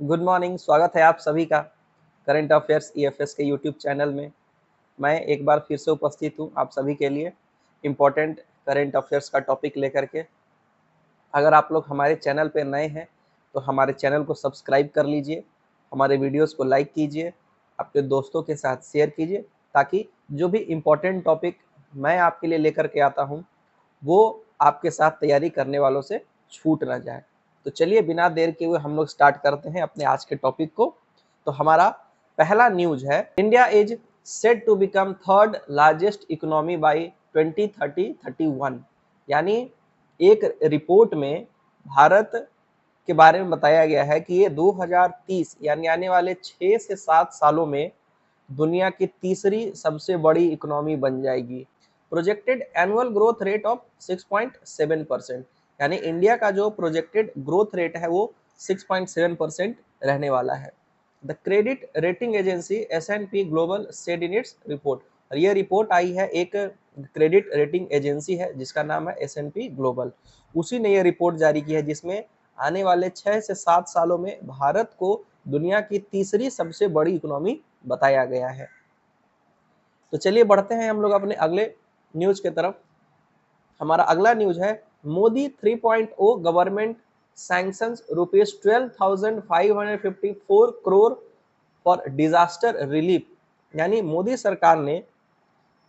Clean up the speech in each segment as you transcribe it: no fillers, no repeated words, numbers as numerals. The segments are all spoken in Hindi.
Good morning. स्वागत है आप सभी का करंट अफेयर्स ईएफएस के यूट्यूब चैनल में। मैं एक बार फिर से उपस्थित हूँ आप सभी के लिए इम्पोर्टेंट करंट अफेयर्स का टॉपिक लेकर के। अगर आप लोग हमारे चैनल पर नए हैं तो हमारे चैनल को सब्सक्राइब कर लीजिए, हमारे वीडियोस को लाइक कीजिए, अपने दोस्तों के साथ शेयर कीजिए, ताकि जो भी इम्पोर्टेंट टॉपिक मैं आपके लिए लेकर के आता हूँ वो आपके साथ तैयारी करने वालों से छूट ना जाए। तो चलिए बिना देर के हुए हम लोग स्टार्ट करते हैं अपने आज के टॉपिक को। तो हमारा पहला न्यूज है, India is set to become third largest economy by 2030-31। यानी एक रिपोर्ट में भारत के बारे में बताया गया है कि ये 2030 यानी आने वाले 6 से 7 सालों में दुनिया की तीसरी सबसे बड़ी इकोनॉमी बन जाएगी। Projected annual growth rate of 6.7%, यानी इंडिया का जो प्रोजेक्टेड ग्रोथ रेट है वो 6.7% रहने वाला है। The credit rating agency S&P global said in its report, और ये रिपोर्ट आई है, एक क्रेडिट रेटिंग एजेंसी है जिसका नाम है S&P ग्लोबल। उसी ने ये रिपोर्ट जारी की है जिसमें आने वाले 6 से 7 सालों में भारत को दुनिया की तीसरी सबसे बड़ी इकोनॉमी बताया गया है। तो चलिए बढ़ते हैं हम लोग अपने अगले न्यूज के तरफ। हमारा अगला न्यूज है, Modi 3.0 government sanctions rupees 12,554 crore for disaster relief. यानी मोदी सरकार ने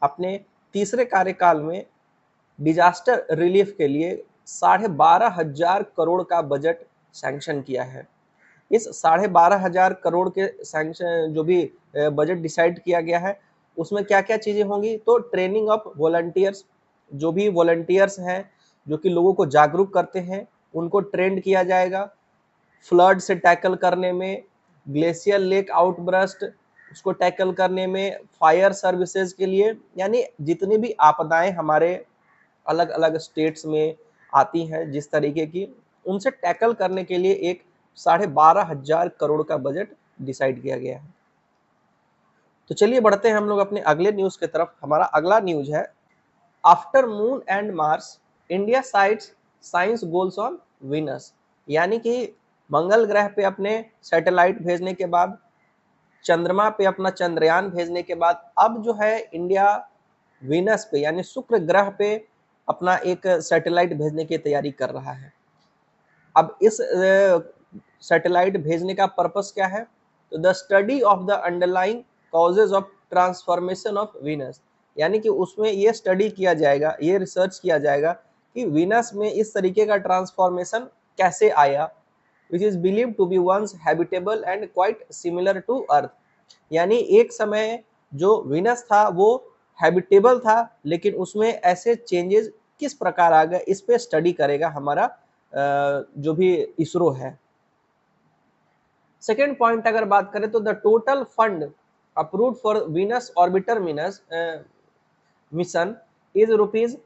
अपने तीसरे कार्यकाल में डिजास्टर रिलीफ के लिए 12,500 करोड़ का बजट सैंक्शन किया है। इस 12,500 करोड़ के सैंक्शन जो भी बजट डिसाइड किया गया है उसमें क्या क्या चीजें होंगी, तो ट्रेनिंग ऑफ वॉलंटियर्स, जो भी वॉलंटियर्स हैं जो कि लोगों को जागरूक करते हैं उनको ट्रेंड किया जाएगा। फ्लड से टैकल करने में, ग्लेशियर लेक आउटब्रस्ट उसको टैकल करने में, फायर सर्विसेज के लिए, यानी जितनी भी आपदाएं हमारे अलग अलग स्टेट्स में आती हैं जिस तरीके की, उनसे टैकल करने के लिए एक 12,500 करोड़ का बजट डिसाइड किया गया है। तो चलिए बढ़ते हैं हम लोग अपने अगले न्यूज की तरफ। हमारा अगला न्यूज है, after moon and Mars India sites science goals on Venus. यानी कि मंगल ग्रह पे अपने सैटेलाइट भेजने के बाद, चंद्रमा पे अपना चंद्रयान भेजने के बाद, अब जो है इंडिया वीनस पे यानी शुक्र ग्रह पे अपना एक सैटेलाइट भेजने की तैयारी कर रहा है। अब इस सैटेलाइट भेजने का पर्पस क्या है, तो the study of the underlying causes of transformation of Venus. यानी कि उसमें ये स्टडी किया जाएगा, ये रिसर्च किया जाएगा कि वीनस में इस तरीके का ट्रांसफॉर्मेशन कैसे आया, which is believed to be once habitable and quite similar to अर्थ। यानी एक समय जो वीनस था वो हैबिटेबल था, लेकिन उसमें ऐसे चेंजेस किस प्रकार आ गए, इस पे स्टडी करेगा हमारा जो भी इसरो है। सेकेंड पॉइंट अगर बात करें तो the total fund approved for Venus orbiter mission is rupees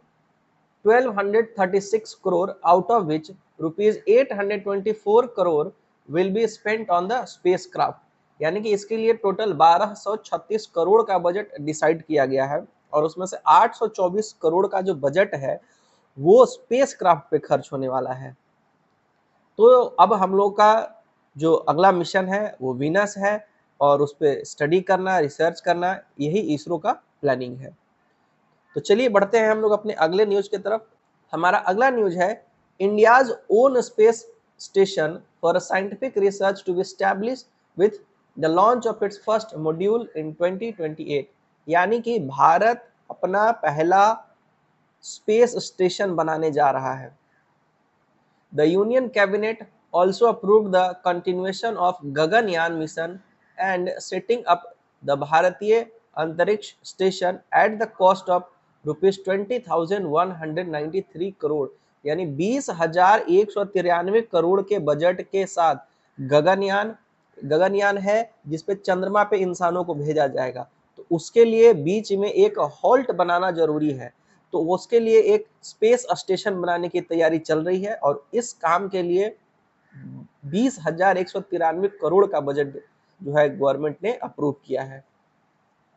1,236 crore, out of which rupees 824 crore will be spent on the spacecraft। यानी कि इसके लिए टोटल 1,236 करोड़ का बजट डिसाइड किया गया है, और उसमें से 824 करोड़ का जो बजट है वो स्पेस क्राफ्ट पे खर्च होने वाला है। तो अब हम लोग का जो अगला मिशन है वो वीनस है, और उस पर स्टडी करना, रिसर्च करना, यही इसरो का प्लानिंग है। तो चलिए बढ़ते हैं हम लोग अपने अगले न्यूज की तरफ। हमारा अगला न्यूज है, India's own space station for scientific research to be establish with the launch of its first module in 2028। यानी कि भारत अपना पहला स्पेस स्टेशन बनाने जा रहा है। The union cabinet also approved the continuation of Gaganyaan mission and setting up the भारतीय अंतरिक्ष station at the cost of rupees 20,193 crore. यानी 20,193 करोड़ के बजट के साथ गगनयान है जिसपे चंद्रमा पे इंसानों को भेजा जाएगा। तो उसके लिए बीच में एक हॉल्ट बनाना जरूरी है, तो उसके लिए एक स्पेस स्टेशन बनाने की तैयारी चल रही है, और इस काम के लिए 20,193 करोड़ का बजट जो है गवर्नमेंट ने अप्रूव किया है।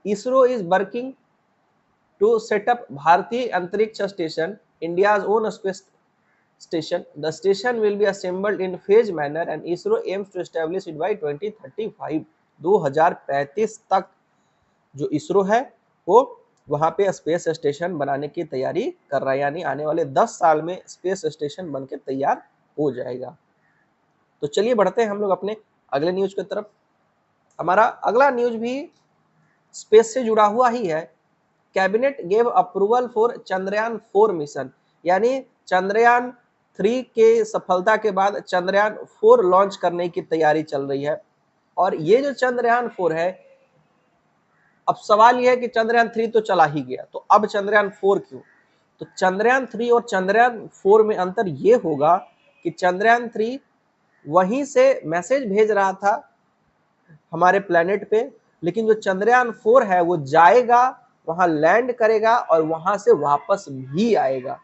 ISRO is working to set up Bharatiya Antariksh Station, India's own station. The station will be assembled in phase manner and ISRO aims to establish it by 2035. 2035 तक जो इसरो है वो वहां पे स्पेस स्टेशन बनाने की तैयारी कर रहा है, यानी आने वाले 10 साल में स्पेस स्टेशन बनके तैयार हो जाएगा। तो चलिए बढ़ते हैं हम लोग अपने अगले न्यूज की तरफ। हमारा अगला न्यूज भी स्पेस से जुड़ा हुआ ही है। Cabinet gave approval for Chandrayaan 4 mission, यानी चंद्रयान 3 के सफलता के बाद चंद्रयान 4 लॉन्च करने की तैयारी चल रही है। और ये जो चंद्रयान 4 है, अब सवाल यह है कि चंद्रयान 3 तो चला ही गया, तो अब चंद्रयान 4 क्यों? तो चंद्रयान 3 और चंद्रयान 4 में अंतर यह होगा कि चंद्रयान 3 वहीं से मैसेज भेज रहा था हमारे प्लेनेट पे, लेकिन जो चंद्रयान 4 है वो जाएगा, वहां लैंड करेगा और वहां से वापस भी आएगा।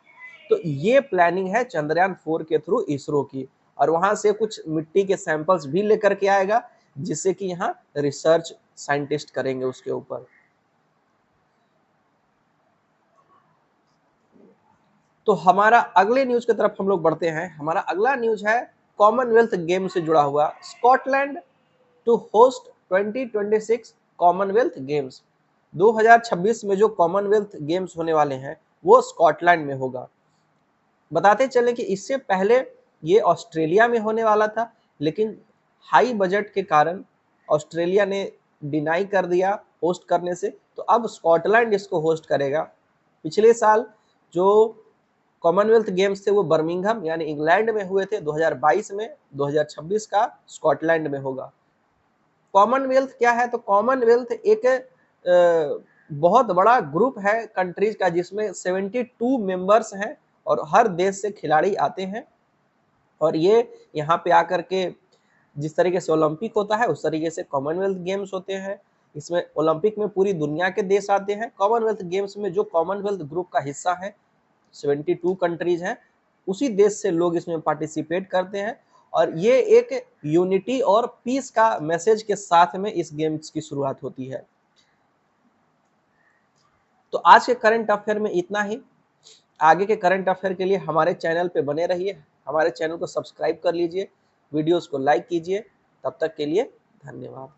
तो ये प्लानिंग है चंद्रयान 4 के थ्रू इसरो की, और वहां से कुछ मिट्टी के सैंपल्स भी लेकर के आएगा, जिससे कि यहाँ रिसर्च साइंटिस्ट करेंगे उसके ऊपर। तो हमारा अगले न्यूज की तरफ हम लोग बढ़ते हैं। हमारा अगला न्यूज है कॉमनवेल्थ गेम से जुड़ा हुआ। Scotland to host 2026 Commonwealth games. 2026 में जो कॉमनवेल्थ गेम्स होने वाले हैं वो स्कॉटलैंड में होगा। बताते चले कि इससे पहले ये ऑस्ट्रेलिया में होने वाला था, लेकिन हाई बजट के कारण ऑस्ट्रेलिया ने डिनाई कर दिया होस्ट करने से, तो अब स्कॉटलैंड इसको होस्ट करेगा। पिछले साल जो कॉमनवेल्थ गेम्स थे वो बर्मिंघम यानी इंग्लैंड में हुए थे 2022 में, 2026 का स्कॉटलैंड में होगा। कॉमनवेल्थ क्या है? तो कॉमनवेल्थ एक बहुत बड़ा ग्रुप है कंट्रीज का, जिसमें 72 मेंबर्स हैं और हर देश से खिलाड़ी आते हैं। और ये यहाँ पे आकर के जिस तरीके से ओलंपिक होता है उस तरीके से कॉमनवेल्थ गेम्स होते हैं। इसमें ओलंपिक में पूरी दुनिया के देश आते हैं, कॉमनवेल्थ गेम्स में जो कॉमनवेल्थ ग्रुप का हिस्सा है 72 कंट्रीज हैं, उसी देश से लोग इसमें पार्टिसिपेट करते हैं। और ये एक यूनिटी और पीस का मैसेज के साथ में इस गेम्स की शुरुआत होती है। तो आज के करंट अफेयर में इतना ही। आगे के करंट अफेयर के लिए हमारे चैनल पे बने रहिए, हमारे चैनल को सब्सक्राइब कर लीजिए, वीडियोस को लाइक कीजिए। तब तक के लिए धन्यवाद।